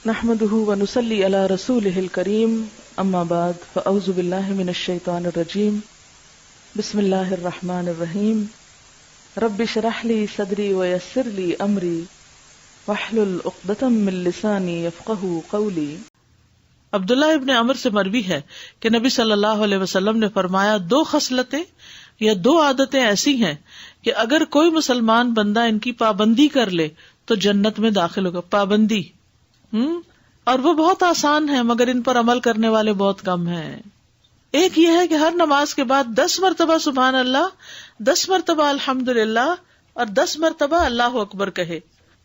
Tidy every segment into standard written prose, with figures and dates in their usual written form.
نحمده ونصلي على رسوله الكريم اما بعد فاعوذ بالله من الشيطان الرجيم بسم الله الرحمن الرحيم رب اشرح لي صدري ويسر لي امري واحلل عقدة من لساني يفقهوا قولي۔ عبداللہ ابن عمر سے مروی ہے کہ نبی صلی اللہ علیہ وسلم نے فرمایا، دو خصلتیں یا دو عادتیں ایسی ہیں کہ اگر کوئی مسلمان بندہ ان کی پابندی کر لے تو جنت میں داخل ہوگا۔ پابندی اور وہ بہت آسان ہے، مگر ان پر عمل کرنے والے بہت کم ہیں۔ ایک یہ ہے کہ ہر نماز کے بعد 10 مرتبہ سبحان اللہ، 10 مرتبہ الحمدللہ اور 10 مرتبہ اللہ اکبر کہے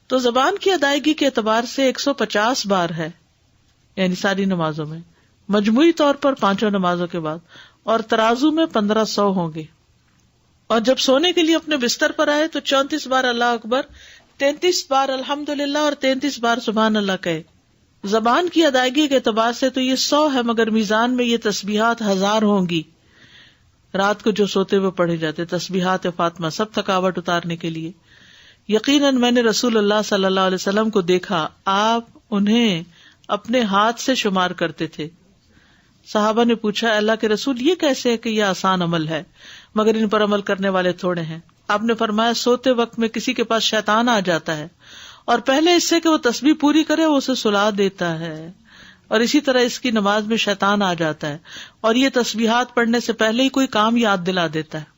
تو زبان کی ادائیگی کے اعتبار سے 150 بار ہے، یعنی ساری نمازوں میں، مجموعی طور پر 5 نمازوں کے بعد، اور ترازو میں 1500 ہوں گے۔ اور جب سونے کے لیے اپنے بستر پر آئے تو 34 بار اللہ اکبر، 33 بار الحمدللہ اور 33 بار سبحان اللہ کہے۔ زبان کی ادائیگی کے اعتبار سے تو یہ 100 ہے، مگر میزان میں یہ تسبیحات 1000 ہوں گی۔ رات کو جو سوتے ہوئے پڑھے جاتے تسبیحات فاطمہ، سب تھکاوٹ اتارنے کے لیے۔ یقیناً میں نے رسول اللہ صلی اللہ علیہ وسلم کو دیکھا، آپ انہیں اپنے ہاتھ سے شمار کرتے تھے۔ صحابہ نے پوچھا، اللہ کے رسول یہ کیسے ہے کہ یہ آسان عمل ہے مگر ان پر عمل کرنے والے تھوڑے ہیں؟ آپ نے فرمایا، سوتے وقت میں کسی کے پاس شیطان آ جاتا ہے اور پہلے اس سے کہ وہ تسبیح پوری کرے وہ اسے سلا دیتا ہے، اور اسی طرح اس کی نماز میں شیطان آ جاتا ہے اور یہ تسبیحات پڑھنے سے پہلے ہی کوئی کام یاد دلا دیتا ہے۔